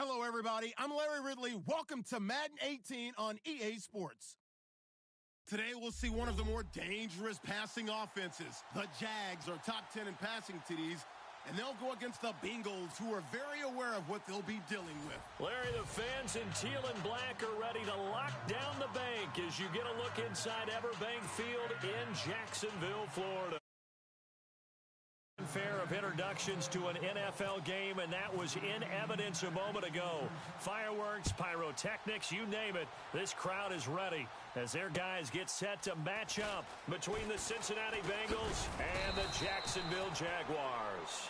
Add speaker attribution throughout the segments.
Speaker 1: Hello, everybody. I'm Larry Ridley. Welcome to Madden 18 on EA Sports. Today, we'll see one of the more dangerous passing offenses. The Jags are top 10 in passing TDs, and they'll go against the Bengals, who are very aware of what they'll be dealing with.
Speaker 2: Larry, the fans in teal and black are ready to lock down the bank as you get a look inside Everbank Field in Jacksonville, Florida. Fair of introductions to an NFL game, and that was in evidence a moment ago. Fireworks, pyrotechnics, you name it. This crowd is ready as their guys get set to match up between the Cincinnati Bengals and the Jacksonville Jaguars.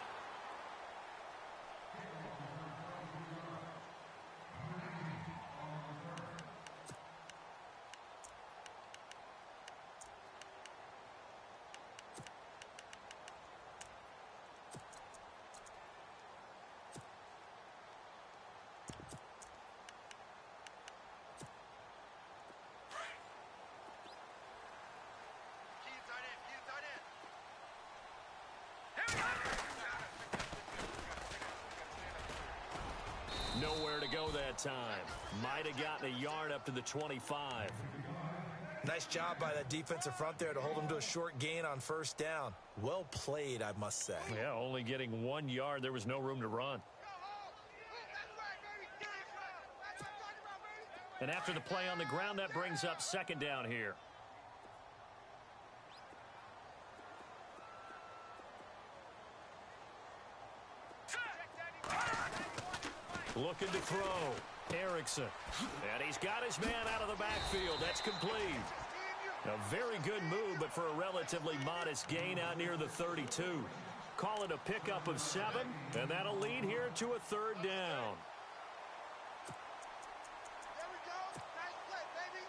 Speaker 2: Nowhere to go that time. Might have gotten a yard up to the 25.
Speaker 3: Nice job by that defensive front there to hold them to a short gain on first down. Well played, I must say.
Speaker 2: Yeah, only getting 1 yard. There was no room to run. And after the play on the ground, that brings up second down here. Looking to throw. Erickson. And he's got his man out of the backfield. That's complete. A very good move, but for a relatively modest gain out near the 32. Call it a pickup of 7, and that'll lead here to a third down.
Speaker 4: There we go. Nice play, baby.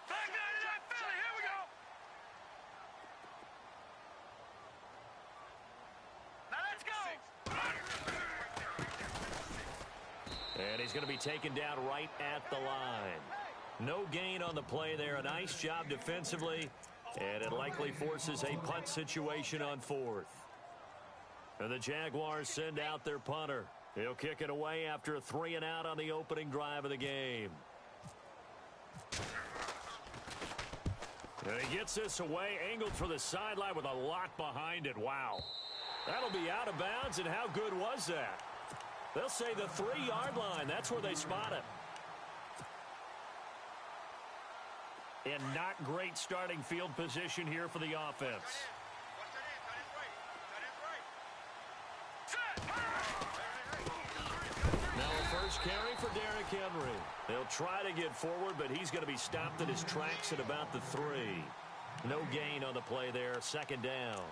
Speaker 4: Back down to that Philly. Here we go. Now let's go.
Speaker 2: And he's going to be taken down right at the line. No gain on the play there. A nice job defensively. And it likely forces a punt situation on fourth. And the Jaguars send out their punter. He'll kick it away after a 3-and-out on the opening drive of the game. And he gets this away, angled for the sideline with a lot behind it. Wow. That'll be out of bounds, and how good was that? They'll say the 3-yard line. That's where they spot it. And not great starting field position here for the offense. Now a first carry for Derrick Henry. They'll try to get forward, but he's going to be stopped in his tracks at about the 3. No gain on the play there. Second down.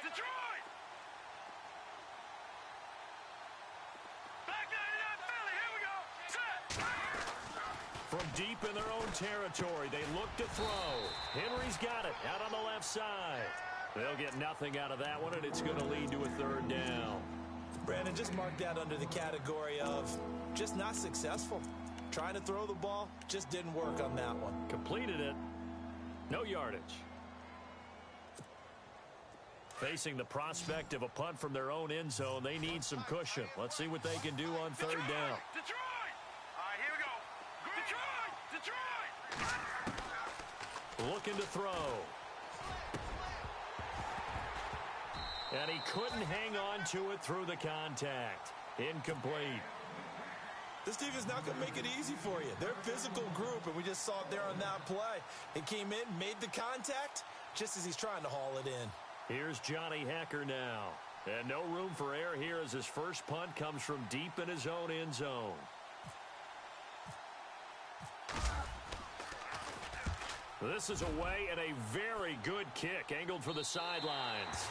Speaker 4: Detroit! Back down to that Philly. Here we go. Set.
Speaker 2: From deep in their own territory, they look to throw. Henry's got it out on the left side. They'll get nothing out of that one, and it's going to lead to a third down.
Speaker 3: Brandon, just mark that under the category of just not successful. Trying to throw the ball, just didn't work on that one.
Speaker 2: Completed it. No yardage. Facing the prospect of a punt from their own end zone, they need some cushion. Let's see what they can do on third down.
Speaker 4: Detroit! All right, here we go. Detroit!
Speaker 2: Looking to throw. And he couldn't hang on to it through the contact. Incomplete.
Speaker 3: This team is not going to make it easy for you. They're a physical group, and we just saw it there on that play. It came in, made the contact, just as he's trying to haul it in.
Speaker 2: Here's Johnny Hecker now. And no room for error here as his first punt comes from deep in his own end zone. This is away and a very good kick angled for the sidelines.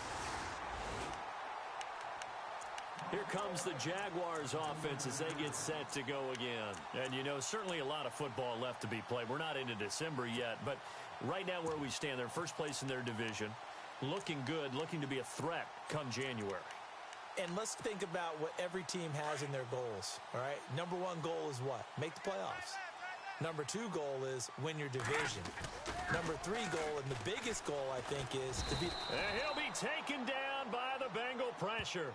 Speaker 2: Here comes the Jaguars offense as they get set to go again. And, you know, certainly a lot of football left to be played. We're not into December yet, but right now where we stand, they're first place in their division. Looking good, looking to be a threat come January.
Speaker 3: And let's think about what every team has in their goals, all right? Number one goal is what? Make the playoffs. Number two goal is win your division. Number three goal, and the biggest goal, I think, is to be...
Speaker 2: And he'll be taken down by the Bengal pressure.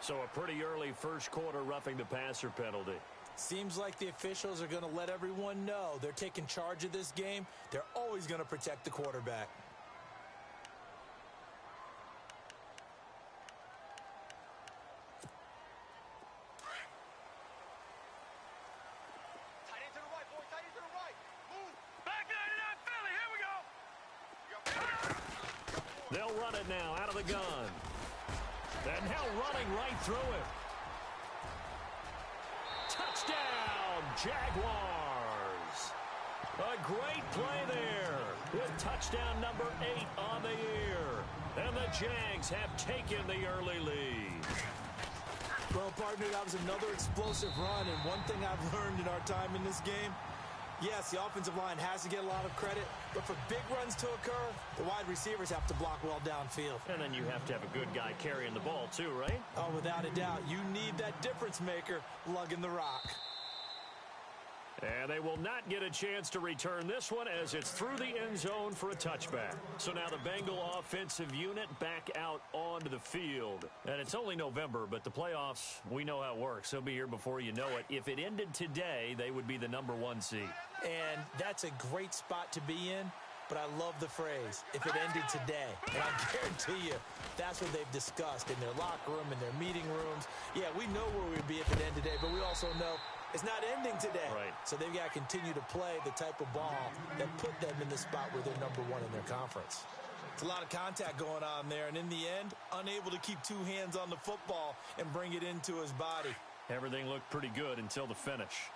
Speaker 2: So a pretty early first quarter roughing the passer penalty.
Speaker 3: Seems like the officials are going to let everyone know they're taking charge of this game. They're always going to protect the quarterback.
Speaker 2: They'll run it now out of the gun. And now running right through it. Touchdown, Jaguars. A great play there with touchdown number 8 on the year. And the Jags have taken the early lead.
Speaker 3: Well, partner, that was another explosive run. And one thing I've learned in our time in this game, yes, the offensive line has to get a lot of credit, but for big runs to occur, the wide receivers have to block well downfield.
Speaker 2: And then you have to have a good guy carrying the ball too, right?
Speaker 3: Oh, without a doubt. You need that difference maker lugging the rock.
Speaker 2: And they will not get a chance to return this one as it's through the end zone for a touchback. So now the Bengal offensive unit back out onto the field. And it's only November, but the playoffs, we know how it works. They'll be here before you know it. If it ended today, they would be the number 1 seed.
Speaker 3: And that's a great spot to be in, but I love the phrase, if it ended today. And I guarantee you, that's what they've discussed in their locker room, in their meeting rooms. Yeah, we know where we'd be if it ended today, but we also know it's not ending today.
Speaker 2: Right.
Speaker 3: So they've got to continue to play the type of ball that put them in the spot where they're number 1 in their conference. It's a lot of contact going on there, and in the end, unable to keep 2 hands on the football and bring it into his body.
Speaker 2: Everything looked pretty good until the finish.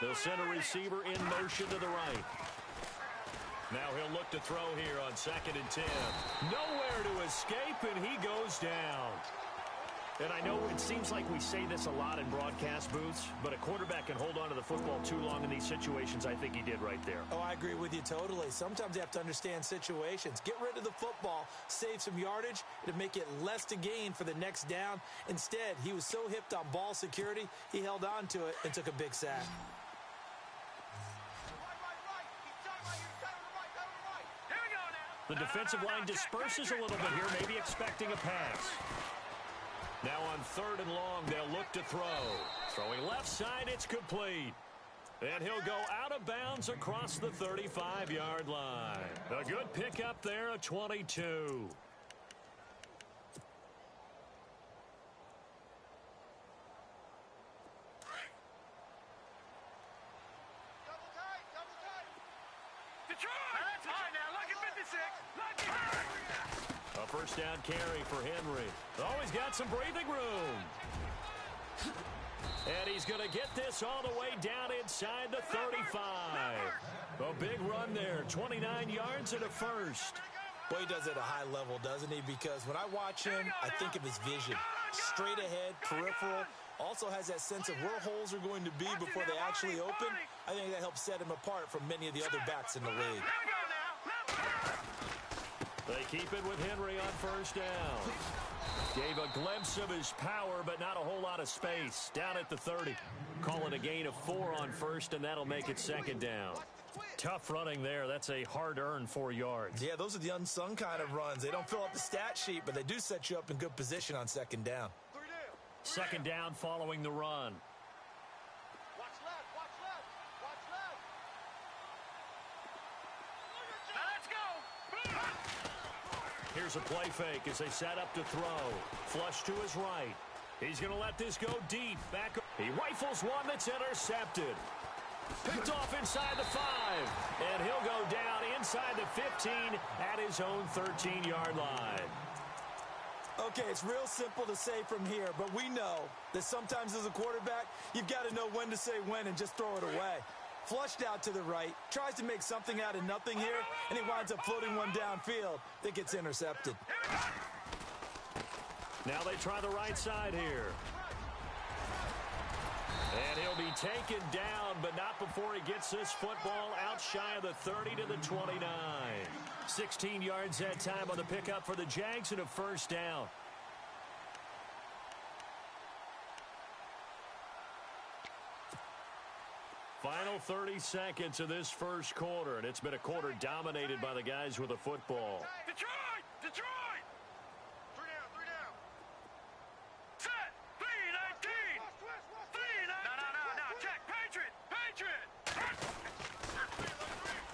Speaker 2: They'll send a receiver in motion to the right. Now he'll look to throw here on 2nd and 10. Nowhere to escape, and he goes down. And I know it seems like we say this a lot in broadcast booths, but a quarterback can hold on to the football too long in these situations. I think he did right there.
Speaker 3: Oh, I agree with you totally. Sometimes you have to understand situations. Get rid of the football, save some yardage, to make it less to gain for the next down. Instead, he was so hipped on ball security, he held on to it and took a big sack.
Speaker 2: The defensive line disperses a little bit here, maybe expecting a pass. Now on 3rd and long, they'll look to throw. Throwing left side, it's complete. And he'll go out of bounds across the 35-yard line. A good pickup there, a 22. A first down carry for Henry. Oh, he's got some breathing room. And he's going to get this all the way down inside the 35. A big run there, 29 yards and a first.
Speaker 3: Boy, he does it at a high level, doesn't he? Because when I watch him, I think of his vision. Straight ahead, peripheral. Also has that sense of where holes are going to be before they actually open. I think that helps set him apart from many of the other backs in the league.
Speaker 2: They keep it with Henry on first down. Gave a glimpse of his power, but not a whole lot of space. Down at the 30. Call it a gain of 4 on first, and that'll make it 2nd down. Tough running there. That's a hard-earned 4 yards.
Speaker 3: Yeah, those are the unsung kind of runs. They don't fill up the stat sheet, but they do set you up in good position on 2nd down.
Speaker 2: 2nd down following the run.
Speaker 4: Watch left, watch left, watch left. Now let's go.
Speaker 2: Here's a play fake as they set up to throw. Flush to his right. He's going to let this go deep. Back. He rifles one that's intercepted. Picked off inside the 5. And he'll go down inside the 15 at his own 13-yard line.
Speaker 3: Okay, it's real simple to say from here, but we know that sometimes as a quarterback, you've got to know when to say when and just throw it away. Flushed out to the right, tries to make something out of nothing here, and he winds up floating one downfield that gets intercepted.
Speaker 2: Now they try the right side here. And he'll he'll be taken down, but not before he gets this football out shy of the 30 to the 29. 16 yards that time on the pickup for the Jags and a first down. Final 30 seconds of this first quarter, and it's been a quarter dominated by the guys with the football.
Speaker 4: Detroit! Detroit! Three down. Set! 3-19! 3-19! No. Check! Patriot!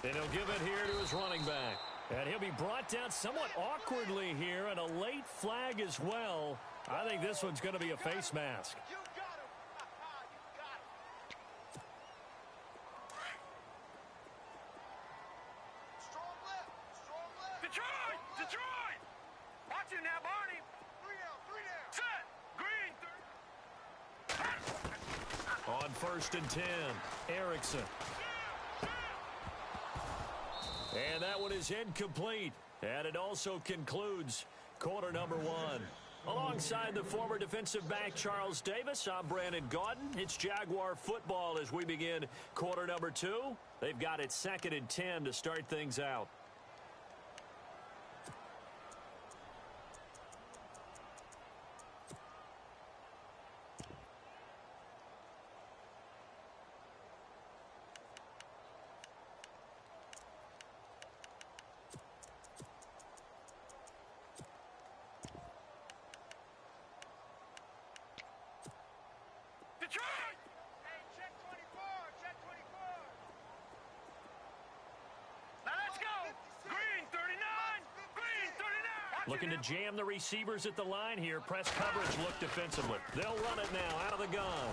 Speaker 2: And he'll give it here to his running back. And he'll be brought down somewhat awkwardly here, and a late flag as well. I think this one's going to be a face mask.
Speaker 4: You got him! You got him! Strong left! Detroit! Watch him now, Barney! Three down! Set! Green!
Speaker 2: On 1st and 10, Erickson. And that one is incomplete. And it also concludes quarter number one. Alongside the former defensive back Charles Davis, I'm Brandon Gaudin. It's Jaguar football as we begin quarter number two. They've got it 2nd and 10 to start things out.
Speaker 4: Detroit! Hey, check 24! Now let's go! Green 39! Green 39!
Speaker 2: Looking to jam the receivers at the line here. Press coverage look defensively. They'll run it now out of the gun.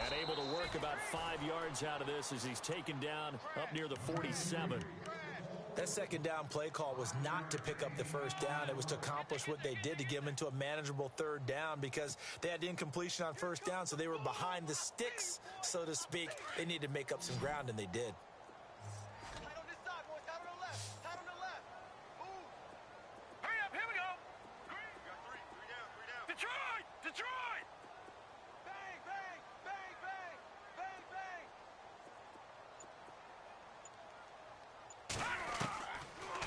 Speaker 2: And able to work about 5 yards out of this as he's taken down up near the 47.
Speaker 3: That second down play call was not to pick up the first down. It was to accomplish what they did to get them into a manageable third down because they had incompletion on first down, so they were behind the sticks, so to speak. They needed to make up some ground, and they did.
Speaker 4: Tight on this side, boys. Tight on the left. Tight on the left. Move. Hurry up. Here we go. Green. We got three down. Detroit! Bang, bang, bang, bang, bang, bang.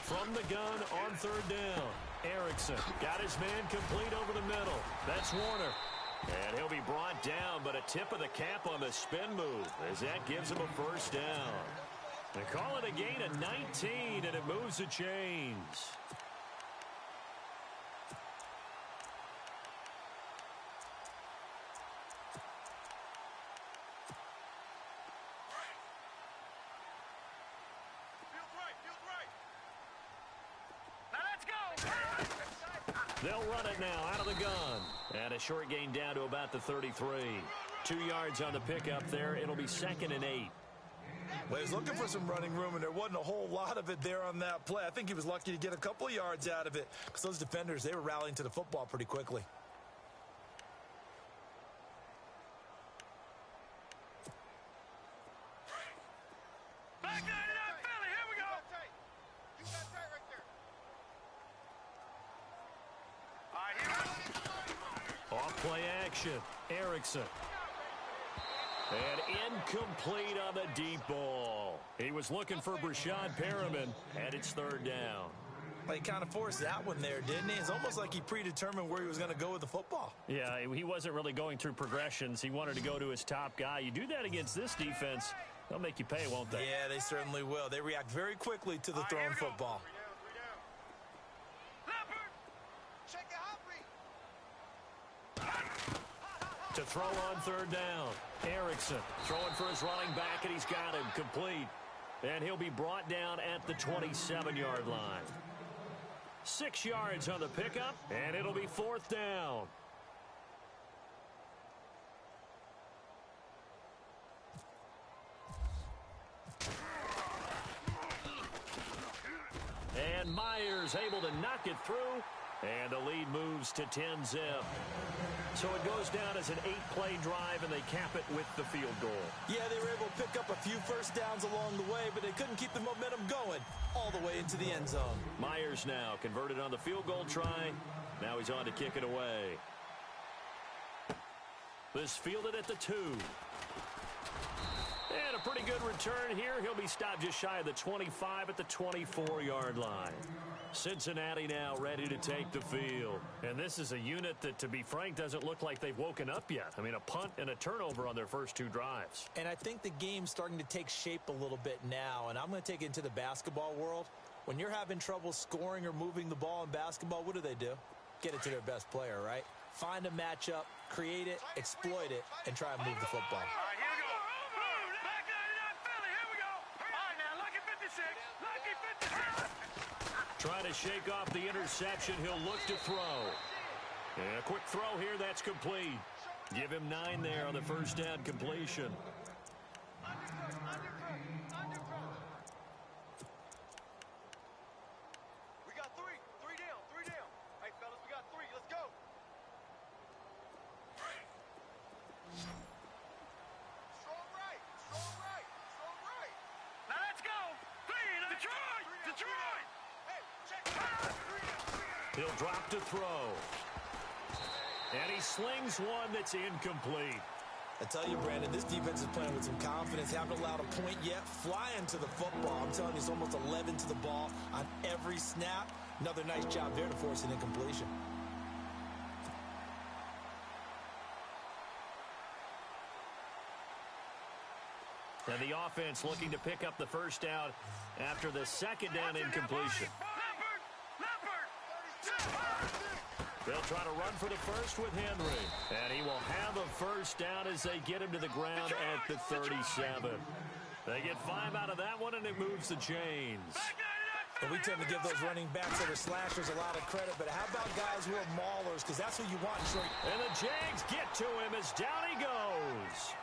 Speaker 2: From the gun on third down, Erickson got his man complete over the middle. That's Warner. And he'll be brought down, but a tip of the cap on the spin move as that gives him a first down. They call it a gain of 19, and it moves the chains. They'll run it now out of the gun. And a short gain down to about the 33. 2 yards on the pickup there. It'll be 2nd and 8.
Speaker 3: Well, he was looking for some running room, and there wasn't a whole lot of it there on that play. I think he was lucky to get a couple of yards out of it because those defenders, they were rallying to the football pretty quickly.
Speaker 4: Back 99 Philly. Here we go. You got tight right there. All right, here we go.
Speaker 2: Off play action. Erickson. And incomplete on the deep ball. He was looking for Brashad Perriman, and it's third down.
Speaker 3: Well, he kind of forced that one there, didn't he? It's almost like he predetermined where he was going to go with the football.
Speaker 2: Yeah, he wasn't really going through progressions. He wanted to go to his top guy. You do that against this defense, they'll make you pay, won't they?
Speaker 3: Yeah, they certainly will. They react very quickly to the thrown football.
Speaker 4: Leopard. Check it out,
Speaker 2: To throw on third down, Erickson throwing for his running back, and he's got him complete. And he'll be brought down at the 27-yard line. 6 yards on the pickup, and it'll be fourth down. And Myers able to knock it through, and the lead moves to 10-zip. So it goes down as an 8-play drive, and they cap it with the field goal.
Speaker 3: Yeah, they were able to pick up a few first downs along the way, but they couldn't keep the momentum going all the way into the end zone.
Speaker 2: Myers now converted on the field goal try. Now he's on to kick it away. This fielded at the 2. pretty good return here. He'll be stopped just shy of the 25 at the 24-yard line. Cincinnati now ready to take the field. And this is a unit that, to be frank, doesn't look like they've woken up yet. I mean, a punt and a turnover on their first two drives.
Speaker 3: And I think the game's starting to take shape a little bit now. And I'm going to take it into the basketball world. When you're having trouble scoring or moving the ball in basketball, what do? Get it to their best player, right? Find a matchup, create it, exploit it, and try and move the football.
Speaker 4: All right, here we go. Back 99 Philly, here we go. All right, now, lucky 56. Lucky 56.
Speaker 2: Trying to shake off the interception. He'll look to throw. And a quick throw here. That's complete. Give him 9 there on the first down completion.
Speaker 4: We got three. Three down. Hey, fellas, we got 3. Let's go. Strong right. Now let's go. Detroit. Hey, check.
Speaker 2: He'll drop to throw. And he slings one that's incomplete.
Speaker 3: I tell you, Brandon, this defense is playing with some confidence. Haven't allowed a point yet. Flying to the football. I'm telling you, it's almost 11 to the ball on every snap. Another nice job there to force an incompletion.
Speaker 2: And the offense looking to pick up the first down after the second down incompletion. They'll try to run for the first with Henry. And he will have a first down as they get him to the ground at the 37. They get 5 out of that one, and it moves the chains.
Speaker 3: And we tend to give those running backs that are slashers a lot of credit, but how about guys who are maulers? Because that's what you want in short.
Speaker 2: And the Jags get to him as down he goes.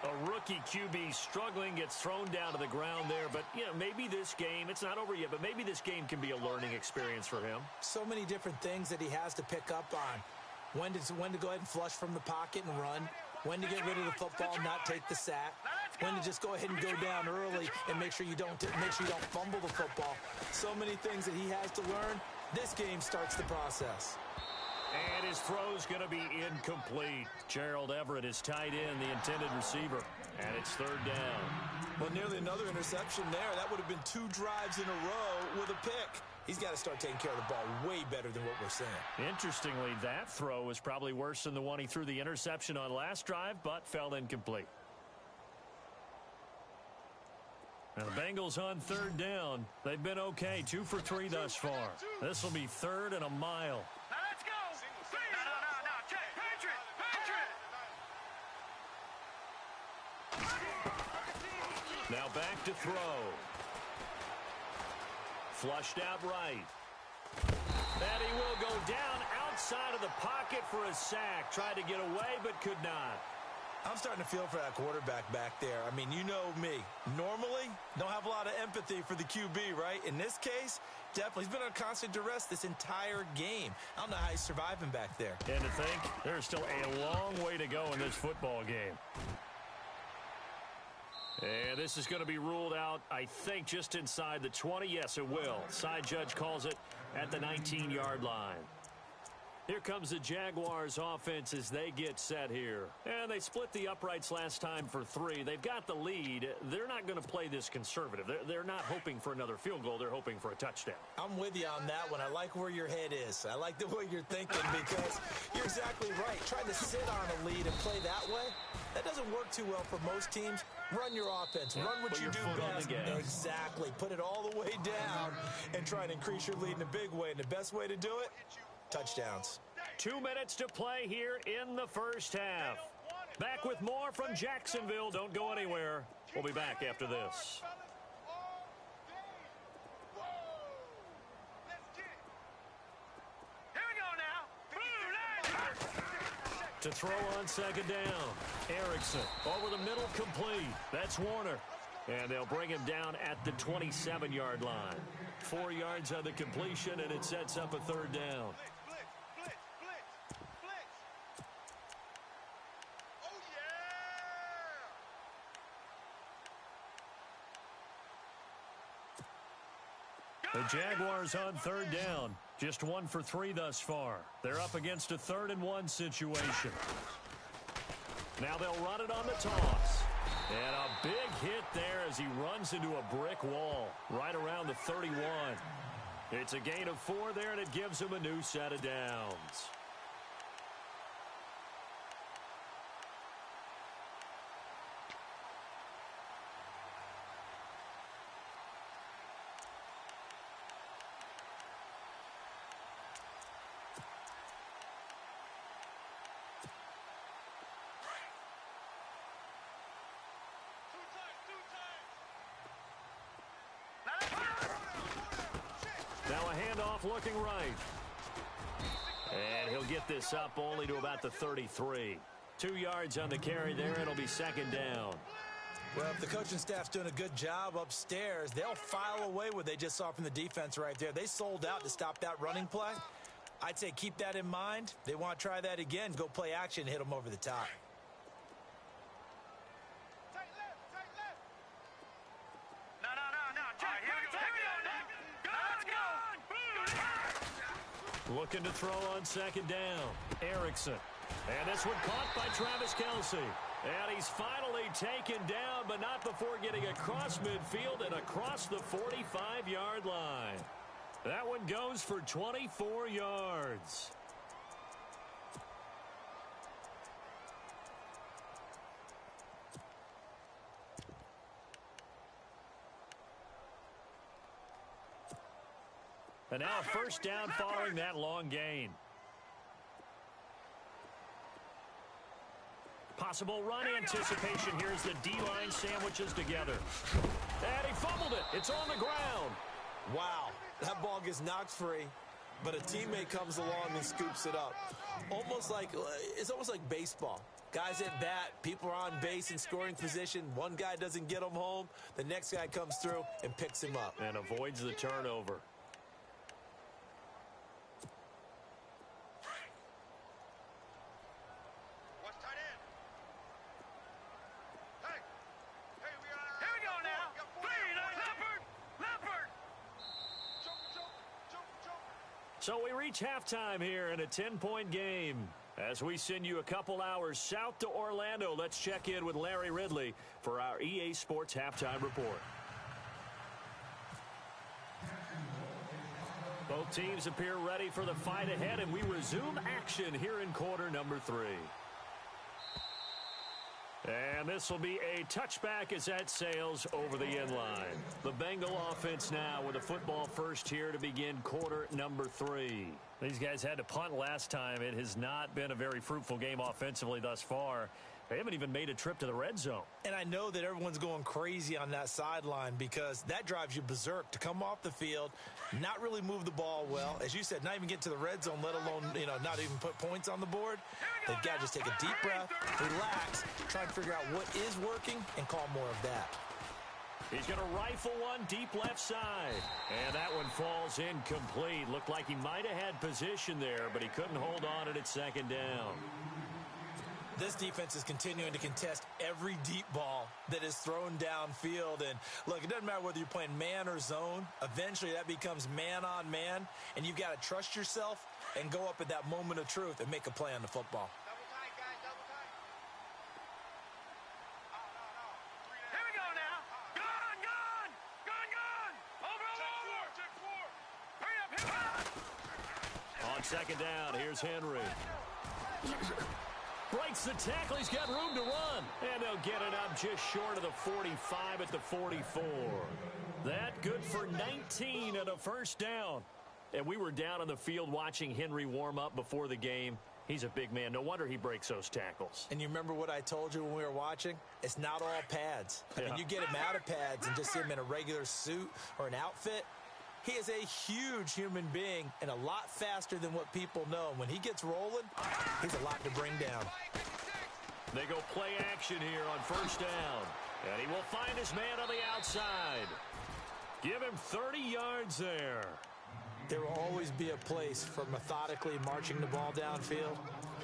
Speaker 2: A rookie QB struggling, gets thrown down to the ground there. But, you know, maybe this game, it's not over yet, but maybe this game can be a learning experience for him.
Speaker 3: So many different things that he has to pick up on. When to go ahead and flush from the pocket and run. When to get rid of the football, not take the sack. When to just go ahead and go down early and make sure you don't fumble the football. So many things that he has to learn. This game starts the process.
Speaker 2: And his throw's going to be incomplete. Gerald Everett is tied in, the intended receiver. And it's third down.
Speaker 3: Well, nearly another interception there. That would have been 2 drives in a row with a pick. He's got to start taking care of the ball way better than what we're seeing.
Speaker 2: Interestingly, that throw was probably worse than the one he threw the interception on last drive, but fell incomplete. Now the Bengals on third down. They've been okay, 2 for 3 thus far. This will be 3rd and a mile.
Speaker 4: Now let's go. No. Check. Patriot.
Speaker 2: Now back to throw. Flushed out right. And he will go down outside of the pocket for a sack. Tried to get away, but could not.
Speaker 3: I'm starting to feel for that quarterback back there. I mean, you know me. Normally, don't have a lot of empathy for the QB, right? In this case, definitely. He's been under constant duress this entire game. I don't know how he's surviving back there.
Speaker 2: And to think, there's still a long way to go in this football game. And this is going to be ruled out, I think, just inside the 20. Yes, it will. Side judge calls it at the 19-yard line. Here comes the Jaguars offense as they get set here. And they split the uprights last time for 3. They've got the lead. They're not going to play this conservative. They're not hoping for another field goal. They're hoping for a touchdown.
Speaker 3: I'm with you on that one. I like where your head is. I like the way you're thinking because you're exactly right. Trying to sit on a lead and play that way, that doesn't work too well for most teams. Run your offense. Run what you do best. Exactly. Put it all the way down and try and increase your lead in a big way. And the best way to do it, touchdowns.
Speaker 2: 2 minutes to play here in the first half. Back with more from Jacksonville. Don't go anywhere. We'll be back after this. To throw on second down. Erickson over the middle, complete. That's Warner. And they'll bring him down at the 27-yard line. 4 yards on the completion, and it sets up a third down. The Jaguars on third down. Just 1 for 3 thus far. They're up against a 3rd and 1 situation. Now they'll run it on the toss. And a big hit there as he runs into a brick wall right around the 31. It's a gain of 4 there, and it gives him a new set of downs. Now a handoff looking right. And he'll get this up only to about the 33. 2 yards on the carry there. It'll be second down.
Speaker 3: Well, if the coaching staff's doing a good job upstairs, they'll file away what they just saw from the defense right there. They sold out to stop that running play. I'd say keep that in mind. They want to try that again. Go play action and hit them over the top.
Speaker 2: Looking to throw on second down. Erickson. And this one caught by Travis Kelce. And he's finally taken down, but not before getting across midfield and across the 45-yard line. That one goes for 24 yards. And now a first down following that long gain. Possible run anticipation here as the D-line sandwiches together. And he fumbled it. It's on the ground.
Speaker 3: Wow, that ball gets knocked free, but a teammate comes along and scoops it up. It's almost like baseball. Guys at bat, people are on base in scoring position. One guy doesn't get him home. The next guy comes through and picks him up.
Speaker 2: And avoids the turnover. So we reach halftime here in a 10-point game. As we send you a couple hours south to Orlando, let's check in with Larry Ridley for our EA Sports Halftime Report. Both teams appear ready for the fight ahead, and we resume action here in quarter number 3. And this will be a touchback as that sails over the end line. The Bengal offense now with a football first here to begin quarter number 3. These guys had to punt last time. It has not been a very fruitful game offensively thus far. They haven't even made a trip to the red zone.
Speaker 3: And I know that everyone's going crazy on that sideline because that drives you berserk to come off the field, not really move the ball well. As you said, not even get to the red zone, let alone, not even put points on the board. They've got to just take a deep breath, relax, try and figure out what is working and call more of that.
Speaker 2: He's going to rifle one deep left side. And that one falls incomplete. Looked like he might have had position there, but he couldn't hold on at second down.
Speaker 3: This defense is continuing to contest every deep ball that is thrown downfield. And, look, it doesn't matter whether you're playing man or zone. Eventually, that becomes man-on-man, and you've got to trust yourself and go up at that moment of truth and make a play on the football.
Speaker 4: Double tight, guys, double tight. Here we go now. Gun. Over. Check four. Hurry up.
Speaker 2: On second down, here's Henry. Breaks the tackle. He's got room to run. And they'll get it up just short of the 45 at the 44. That good for 19 and a first down. And we were down on the field watching Henry warm up before the game. He's a big man. No wonder he breaks those tackles.
Speaker 3: And you remember what I told you when we were watching? It's not all pads. I mean, you get him out of pads and just see him in a regular suit or an outfit. He is a huge human being and a lot faster than what people know. When he gets rolling, he's a lot to bring down.
Speaker 2: They go play action here on first down. And he will find his man on the outside. Give him 30 yards there.
Speaker 3: There will always be a place for methodically marching the ball downfield.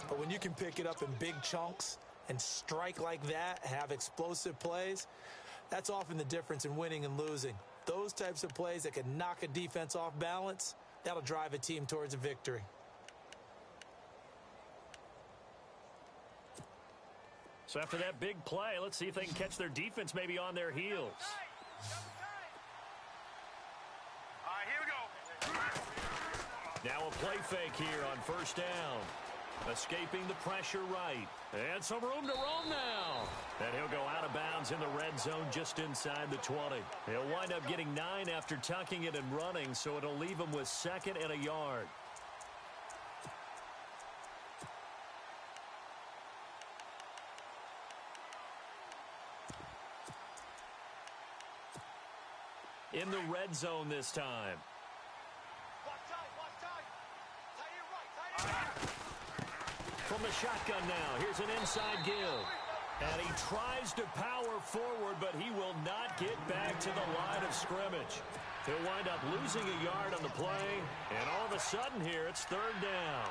Speaker 3: But when you can pick it up in big chunks and strike like that, have explosive plays, that's often the difference in winning and losing. Those types of plays that can knock a defense off balance, that'll drive a team towards a victory.
Speaker 2: So after that big play, let's see if they can catch their defense maybe on their heels.
Speaker 4: All right, here we go.
Speaker 2: Now a play fake here on first down. Escaping the pressure right. And some room to roam now. And he'll go out of bounds in the red zone just inside the 20. He'll wind up getting 9 after tucking it and running, so it'll leave him with 2nd and a yard. In the red zone this time.
Speaker 4: Watch tight, watch tight. Tight end right, tight end right.
Speaker 2: From the shotgun now, here's an inside give. And he tries to power forward, but he will not get back to the line of scrimmage. He'll wind up losing a yard on the play, and all of a sudden here, it's 3rd down.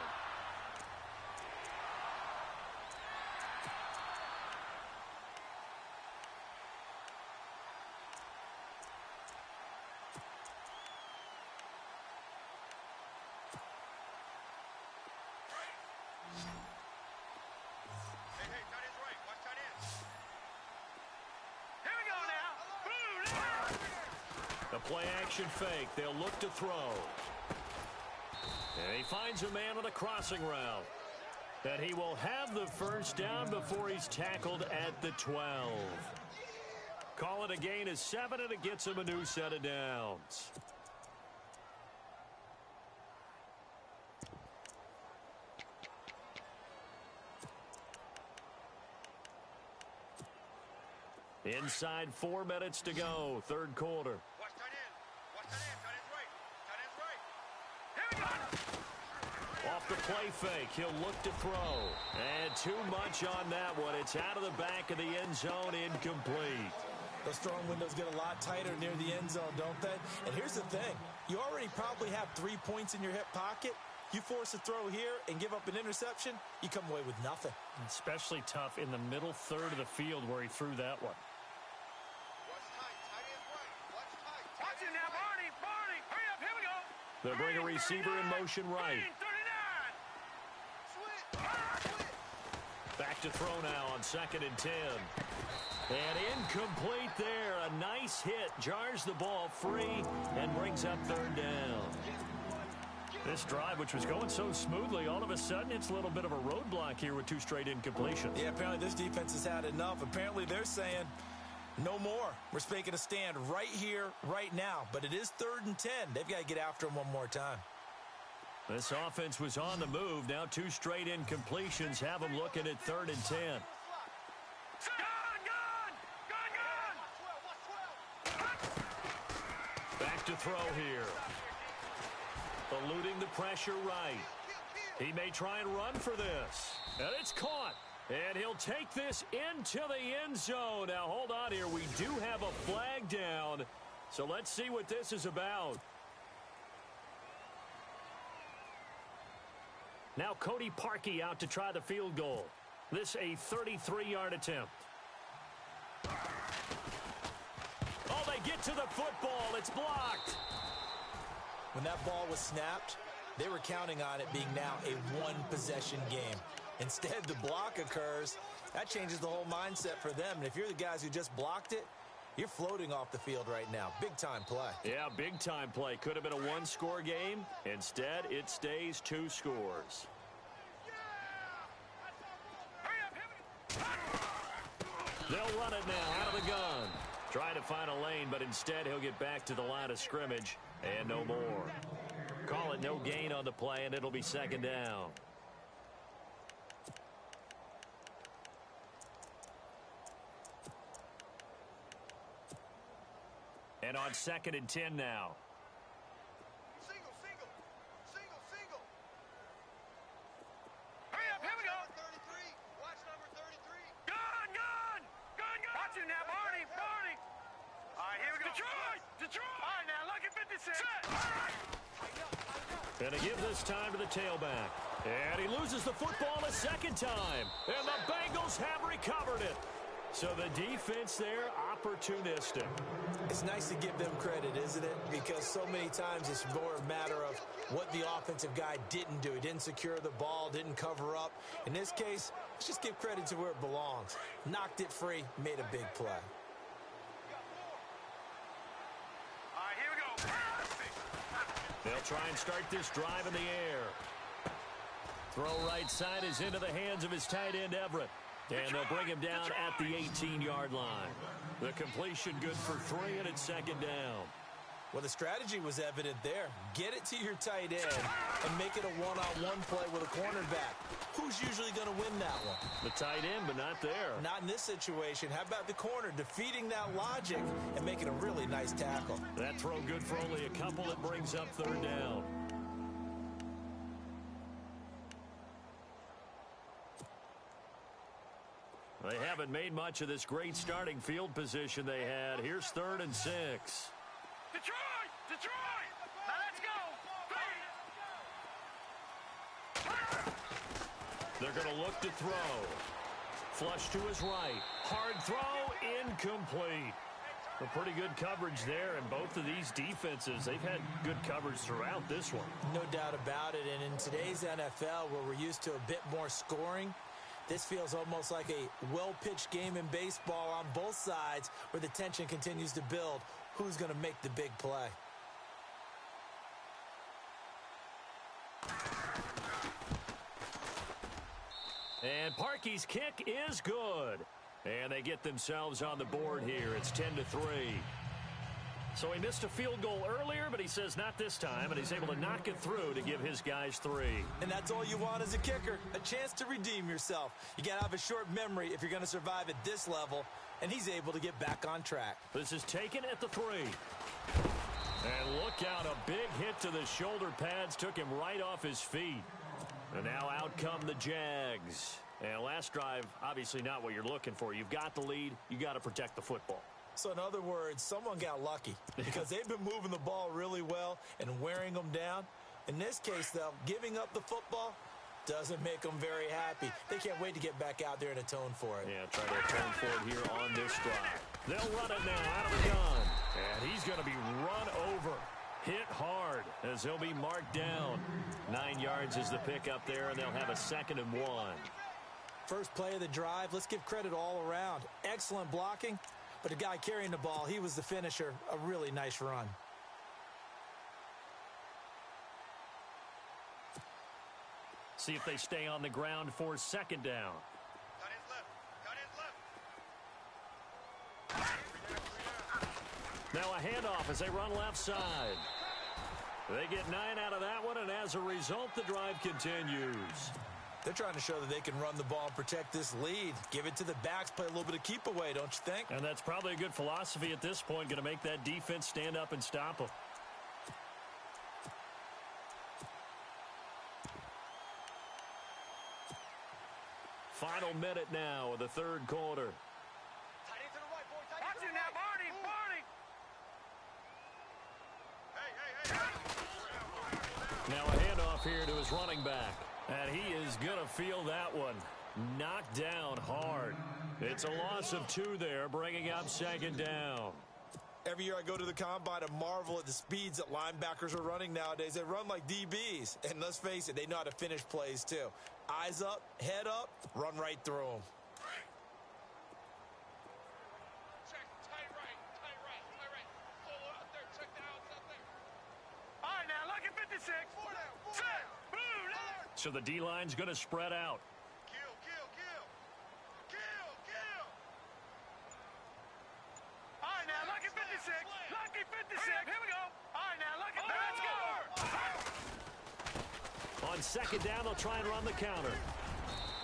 Speaker 4: Hey, tight end's right. Watch tight end. Here we go now. Boom.
Speaker 2: The play action fake. They'll look to throw. And he finds a man on a crossing route. And he will have the first down before he's tackled at the 12. Call it a gain of 7, and it gets him a new set of downs. Inside 4 minutes to go, 3rd quarter.
Speaker 4: Watch tight end. Watch tight end. Tight end's right. Tight end's right. Here we go.
Speaker 2: Off the play fake, he'll look to throw. And too much on that one. It's out of the back of the end zone, incomplete.
Speaker 3: Those throwing windows get a lot tighter near the end zone, don't they? And here's the thing. You already probably have 3 points in your hip pocket. You force a throw here and give up an interception, you come away with nothing.
Speaker 5: Especially tough in the middle third of the field where he threw that one.
Speaker 4: Watch tight. Tight end's right. Watch tight. Watch it now, Barney. Barney. Hurry up. Here we go.
Speaker 2: They'll bring a receiver in motion right.
Speaker 4: 39. Switch.
Speaker 2: Back to throw now on 2nd and 10. And incomplete there. A nice hit. Jars the ball free and brings up 3rd down. This drive, which was going so smoothly, all of a sudden it's a little bit of a roadblock here with 2 straight incompletions.
Speaker 3: Yeah, apparently this defense has had enough. Apparently they're saying no more. We're making a stand right here, right now. But it is 3rd and 10. They've got to get after him one more time.
Speaker 2: This offense was on the move. Now 2 straight incompletions have them looking at 3rd and 10. Back to throw here. Eluding the pressure right. He may try and run for this. And it's caught. And he'll take this into the end zone. Now, hold on here. We do have a flag down. So let's see what this is about. Now Cody Parkey out to try the field goal. This a 33-yard attempt. Oh, they get to the football. It's blocked.
Speaker 3: When that ball was snapped, they were counting on it being now a 1-possession game. Instead, the block occurs. That changes the whole mindset for them. And if you're the guys who just blocked it, you're floating off the field right now. Big-time play.
Speaker 2: Yeah, big-time play. Could have been a 1-score game. Instead, it stays 2 scores. They'll run it now out of the gun. Trying to find a lane, but instead he'll get back to the line of scrimmage and no more. Call it no gain on the play, and it'll be 2nd down. And on 2nd and 10 now.
Speaker 4: Single, single. Single, single. Hurry up, here we go. 33. Watch number 33. Gun, gun. Gun, gun. Watch it now, Barney, Barney. All right, here we go. Detroit, Detroit. All right, now, look at 56. Set. All right.
Speaker 2: And to give this time to the tailback. And he loses the football a 2nd time. And the Bengals have recovered it. So the defense there opportunistic.
Speaker 3: It's nice to give them credit, isn't it? Because so many times it's more a matter of what the offensive guy didn't do. He didn't secure the ball, didn't cover up. In this case, let's just give credit to where it belongs. Knocked it free, made a big play.
Speaker 4: All right, here we go.
Speaker 2: They'll try and start this drive in the air. Throw right side is into the hands of his tight end, Everett. And they'll bring him down at the 18-yard line. The completion good for 3, and it's second down.
Speaker 3: Well, the strategy was evident there. Get it to your tight end and make it a one-on-one play with a cornerback. Who's usually going to win that one?
Speaker 2: The tight end, but not there.
Speaker 3: Not in this situation. How about the corner defeating that logic and making a really nice tackle?
Speaker 2: That throw good for only a couple. It brings up third down. They haven't made much of this great starting field position they had. Here's 3rd and 6.
Speaker 4: Detroit! Detroit! Now let's go!
Speaker 2: They're going to look to throw. Flush to his right. Hard throw, incomplete. A pretty good coverage there, and both of these defenses, they've had good coverage throughout this one.
Speaker 3: No doubt about it, and in today's NFL, where we're used to a bit more scoring, this feels almost like a well-pitched game in baseball on both sides where the tension continues to build. Who's going to make the big play?
Speaker 2: And Parkey's kick is good. And they get themselves on the board here. It's 10-3. So he missed a field goal earlier, but he says not this time, and he's able to knock it through to give his guys 3.
Speaker 3: And that's all you want as a kicker, a chance to redeem yourself. You got to have a short memory if you're going to survive at this level, and he's able to get back on track.
Speaker 2: This is taken at the 3. And look out, a big hit to the shoulder pads took him right off his feet. And now out come the Jags. And last drive, obviously not what you're looking for. You've got the lead. You got to protect the football.
Speaker 3: So in other words, someone got lucky because they've been moving the ball really well and wearing them down. In this case, though, giving up the football doesn't make them very happy. They can't wait to get back out there and atone for it.
Speaker 2: Yeah, try to atone for it here on this drive. They'll run it now out of the gun. And he's going to be run over. Hit hard as he'll be marked down. 9 yards is the pickup there, and they'll have a 2nd and 1.
Speaker 3: First play of the drive, let's give credit all around. Excellent blocking. But the guy carrying the ball, he was the finisher. A really nice run.
Speaker 2: See if they stay on the ground for 2nd down.
Speaker 4: Cut his left. Cut his left.
Speaker 2: Now a handoff as they run left side. They get 9 out of that one, and as a result, the drive continues.
Speaker 3: They're trying to show that they can run the ball and protect this lead. Give it to the backs, play a little bit of keep away, don't you think?
Speaker 2: And that's probably a good philosophy at this point, going to make that defense stand up and stop them. Final minute now of the 3rd quarter.
Speaker 4: Tight end to the right, boy. Watch it now, Barney. Barney. Hey.
Speaker 2: Now a handoff here to his running back. And he is going to feel that one. Knocked down hard. It's a loss of 2 there, bringing up 2nd down.
Speaker 3: Every year I go to the combine and marvel at the speeds that linebackers are running nowadays. They run like DBs. And let's face it, they know how to finish plays too. Eyes up, head up, run right through them.
Speaker 4: Check, tight right. Pull out there, check the outside there. All right, now, look at 56. Set. Boom, there.
Speaker 2: So the D-line's going to spread out.
Speaker 4: Kill. All right, now, look at 56. Lucky 56. Here we go. All right, now, look at let's go.
Speaker 2: On 2nd down, they'll try and run the counter.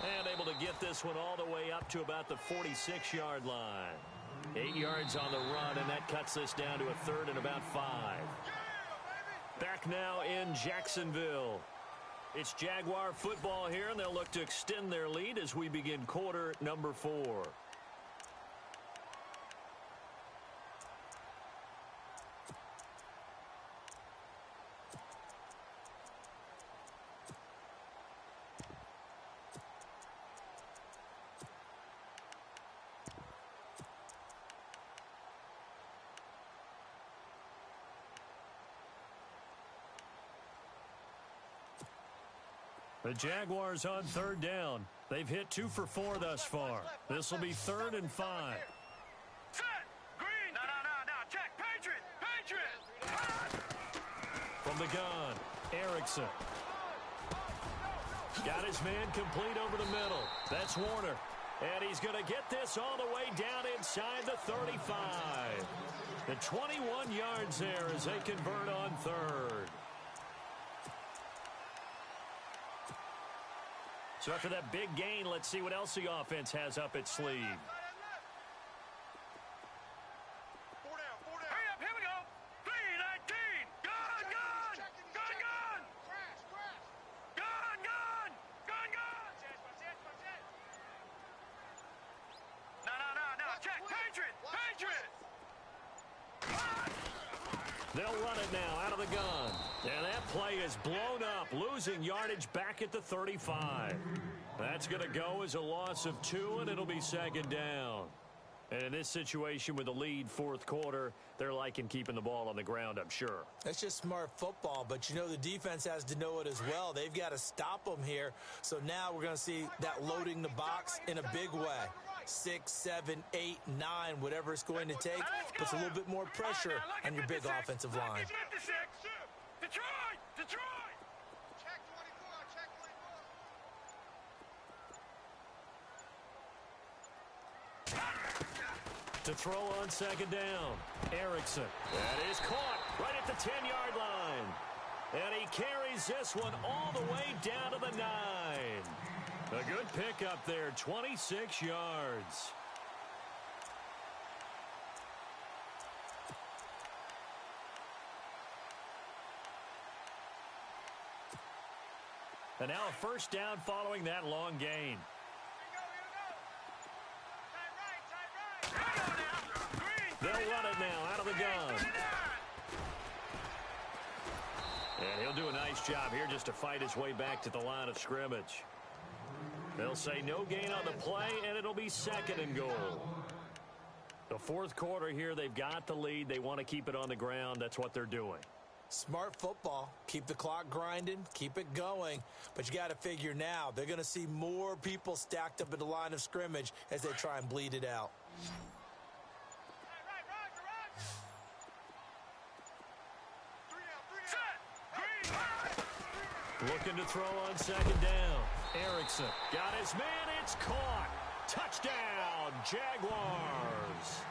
Speaker 2: And able to get this one all the way up to about the 46-yard line. 8 yards on the run, and that cuts this down to a 3rd and about 5. Back now in Jacksonville. It's Jaguar football here, and they'll look to extend their lead as we begin quarter number 4.
Speaker 5: The Jaguars on third down. They've hit 2 for 4 thus far. This will be 3rd and 5.
Speaker 4: Set. Green. No. Check. Patriot.
Speaker 5: From the gun, Erickson. Got his man complete over the middle. That's Warner. And he's going to get this all the way down inside the 35. The 21 yards there as they convert on third. So after that big gain, let's see what else the offense has up its sleeve.
Speaker 4: 4 down. Hurry up, here we go. 3-19. Gun. No. Check. Patriot.
Speaker 5: They'll run it now out of the gun. And that play is blown up, losing yardage back at the 35. That's going to go as a loss of 2, and it'll be 2nd down. And in this situation with the lead 4th quarter, they're liking keeping the ball on the ground, I'm sure.
Speaker 3: That's just smart football, but you know the defense has to know it as well. They've got to stop them here. So now we're going to see that loading the box in a big way. 6, 7, 8, 9, whatever it's going to take, puts a little bit more pressure on your big offensive line.
Speaker 4: Detroit.
Speaker 6: Check 24.
Speaker 5: To throw on 2nd down, Erickson. That is caught right at the 10-yard line. And he carries this one all the way down to the 9. A good pickup there, 26 yards. And now a 1st down following that long gain. They'll run it now out of the gun. And he'll do a nice job here just to fight his way back to the line of scrimmage. They'll say no gain on the play, and it'll be 2nd and goal. The 4th quarter here, they've got the lead. They want to keep it on the ground. That's what they're doing.
Speaker 3: Smart football. Keep the clock grinding. Keep it going. But you got to figure now, they're going to see more people stacked up at the line of scrimmage as they try and bleed it out.
Speaker 5: Looking to throw on 2nd down. Erickson got his man. It's caught. Touchdown, Jaguars.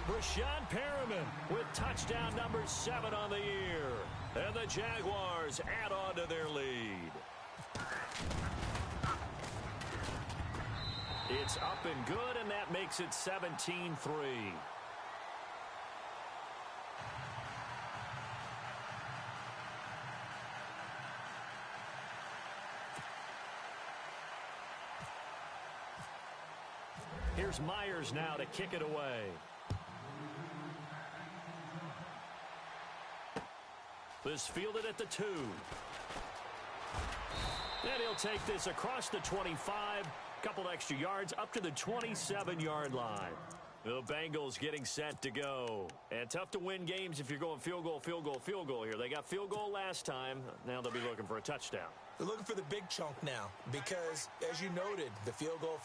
Speaker 5: Brashad Perriman with touchdown number 7 on the year. And the Jaguars add on to their lead. It's up and good, and that makes it 17-3. Here's Myers now to kick it away. This fielded at the 2. And he'll take this across the 25. Couple extra yards up to the 27-yard line. The Bengals getting set to go. And tough to win games if you're going field goal here. They got field goal last time. Now they'll be looking for a touchdown.
Speaker 3: They're looking for the big chunk now because, as you noted, the field goal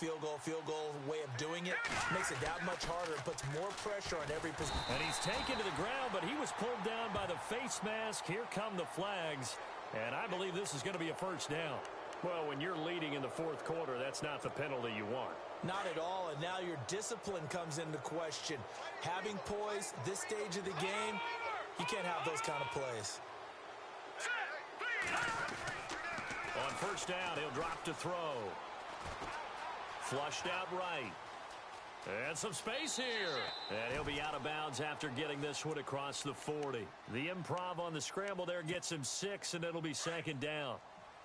Speaker 3: way of doing it makes it that much harder and puts more pressure on every position.
Speaker 5: And he's taken to the ground, but he was pulled down by the face mask. Here come the flags, and I believe this is going to be a 1st down. Well, when you're leading in the 4th quarter, that's not the penalty you want.
Speaker 3: Not at all, and now your discipline comes into question. Having poise this stage of the game, you can't have those kind of plays.
Speaker 5: On 1st down, he'll drop to throw. Flushed out right. And some space here. And he'll be out of bounds after getting this one across the 40. The improv on the scramble there gets him 6, and it'll be 2nd down.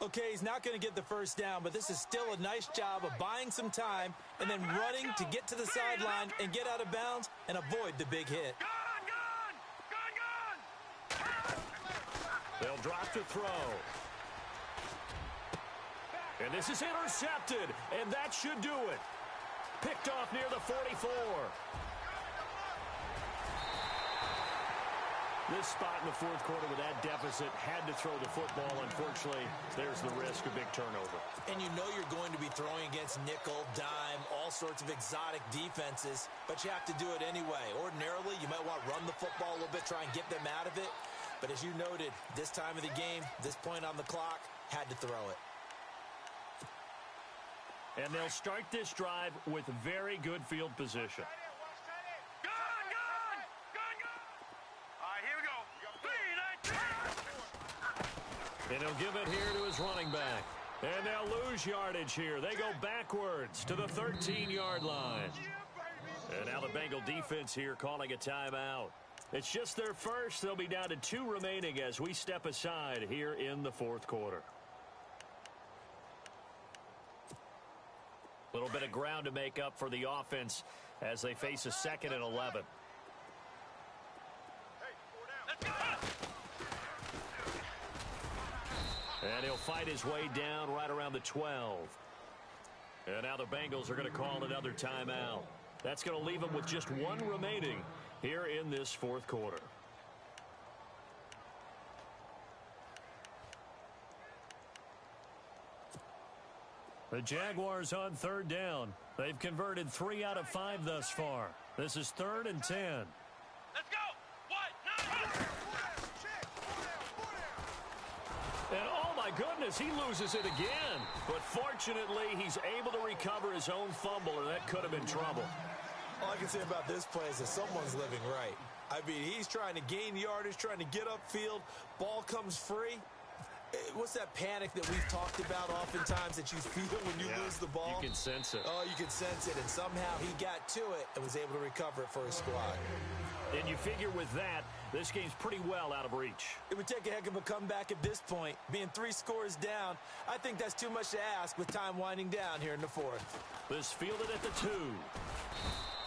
Speaker 3: Okay, he's not going to get the 1st down, but this is still a nice job of buying some time and then running to get to the sideline and get out of bounds and avoid the big hit.
Speaker 5: They'll drop to throw. And this is intercepted, and that should do it. Picked off near the 44. This spot in the fourth quarter with that deficit, had to throw the football. Unfortunately, there's the risk of big turnover.
Speaker 3: And you know you're going to be throwing against nickel, dime, all sorts of exotic defenses, but you have to do it anyway. Ordinarily, you might want to run the football a little bit, try and get them out of it. But as you noted, this time of the game, this point on the clock, had to throw it.
Speaker 5: And they'll start this drive with very good field position. And he'll give it here to his running back. And they'll lose yardage here. They go backwards to the 13-yard line. And now the Bengal defense here calling a timeout. It's just their first. They'll be down to 2 remaining as we step aside here in the fourth quarter. A little bit of ground to make up for the offense as they face a 2nd and 11. And he'll fight his way down right around the 12. And now the Bengals are going to call another timeout. That's going to leave them with just 1 remaining here in this fourth quarter. The Jaguars on 3rd down. They've converted 3 out of 5 thus far. This is 3rd and 10.
Speaker 4: Let's go! What?
Speaker 5: And oh my goodness, he loses it again. But fortunately, he's able to recover his own fumble, and that could have been trouble.
Speaker 3: All I can say about this play is that someone's living right. I mean, he's trying to gain yardage, trying to get upfield. Ball comes free. What's that panic that we've talked about oftentimes that you feel when you lose the ball?
Speaker 5: You can sense it.
Speaker 3: Oh, you can sense it, and somehow he got to it and was able to recover it for his squad.
Speaker 5: And you figure with that, this game's pretty well out of reach.
Speaker 3: It would take a heck of a comeback at this point. Being 3 scores down, I think that's too much to ask with time winding down here in the fourth.
Speaker 5: This fielded at the 2.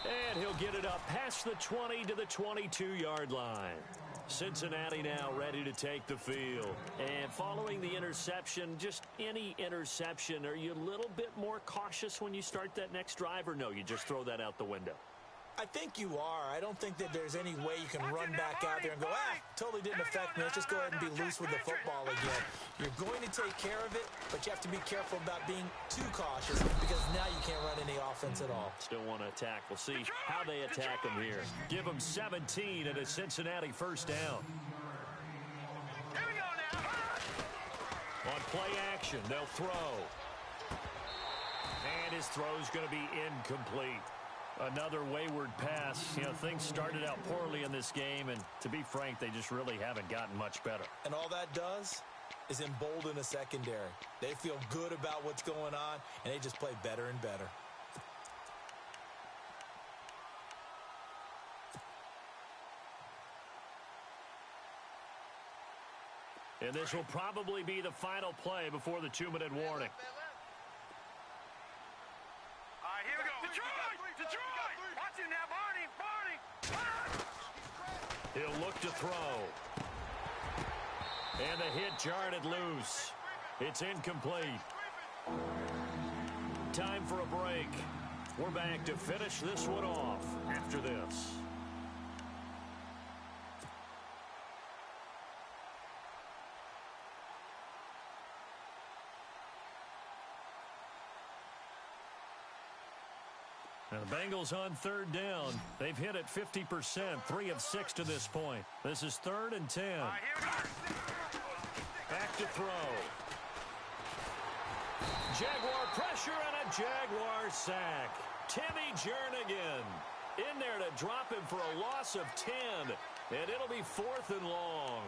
Speaker 5: And he'll get it up past the 20 to the 22-yard line. Cincinnati now ready to take the field. And following the interception, just any interception, are you a little bit more cautious when you start that next drive, or no, you just throw that out the window?
Speaker 3: I think you are. I don't think that there's any way you can run back out there and go, totally didn't affect me. Let's just go ahead and be loose with the football again. You're going to take care of it, but you have to be careful about being too cautious because now you can't run any offense at all.
Speaker 5: Still want to attack. We'll see how they attack them here. Give them 17 and a Cincinnati first down.
Speaker 4: Here we go now.
Speaker 5: On play action, they'll throw. And his throw's going to be incomplete. Another wayward pass. You know, things started out poorly in this game, and to be frank, they just really haven't gotten much better.
Speaker 3: And all that does is embolden a secondary. They feel good about what's going on, and they just play better and better.
Speaker 5: And this will probably be the final play before the 2-minute warning.
Speaker 4: All right, here we go. Detroit! Watch him now, Barney!
Speaker 5: He'll look to throw. And the hit jarred it loose. It's incomplete. Time for a break. We're back to finish this one off after this. And the Bengals on 3rd down. They've hit it 50%, 3 of 6 to this point. This is 3rd and 10. Back to throw. Jaguar pressure and a Jaguar sack. Timmy Jernigan in there to drop him for a loss of 10. And it'll be 4th and long.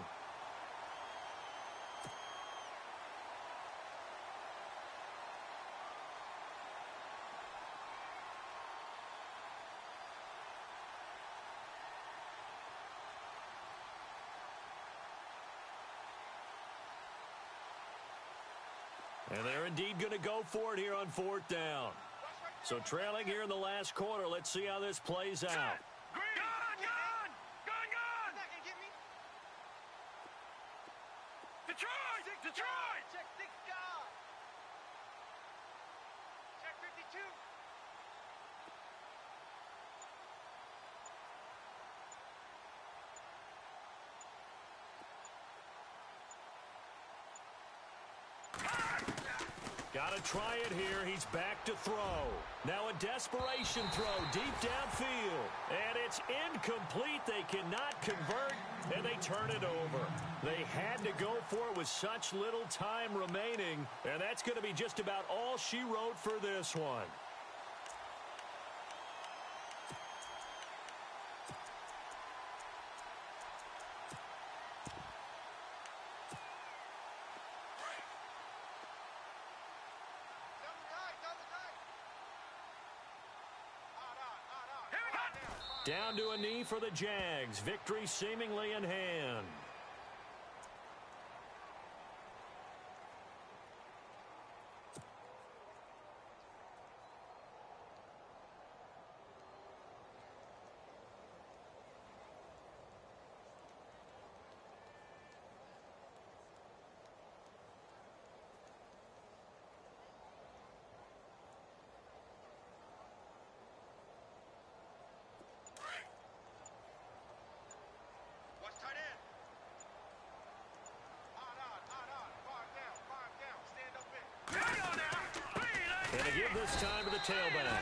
Speaker 5: And they're indeed going to go for it here on 4th down. So trailing here in the last quarter. Let's see how this plays out.
Speaker 4: Gun! Detroit! Check 6 guard. Check 52.
Speaker 5: Got to try it here. He's back to throw. Now a desperation throw deep downfield. And it's incomplete. They cannot convert, and they turn it over. They had to go for it with such little time remaining, and that's going to be just about all she wrote for this one. Down to a knee for the Jags. Victory seemingly in hand. And a give this time to the tailback.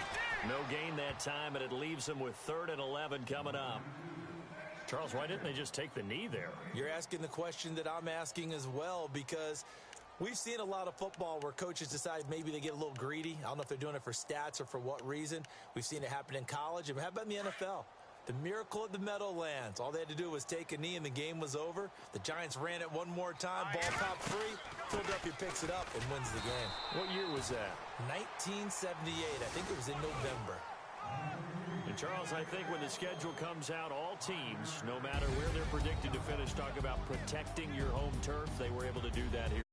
Speaker 5: No gain that time, and it leaves them with 3rd and 11 coming up. Charles, why didn't they just take the knee there?
Speaker 3: You're asking the question that I'm asking as well, because we've seen a lot of football where coaches decide maybe they get a little greedy. I don't know if they're doing it for stats or for what reason. We've seen it happen in college. And how about in the NFL? The miracle at the Meadowlands. All they had to do was take a knee and the game was over. The Giants ran it one more time. Ball popped free. Philadelphia picks it up and wins the game.
Speaker 5: What year was that?
Speaker 3: 1978. I think it was in November.
Speaker 5: And Charles, I think when the schedule comes out, all teams, no matter where they're predicted to finish, talk about protecting your home turf. They were able to do that here.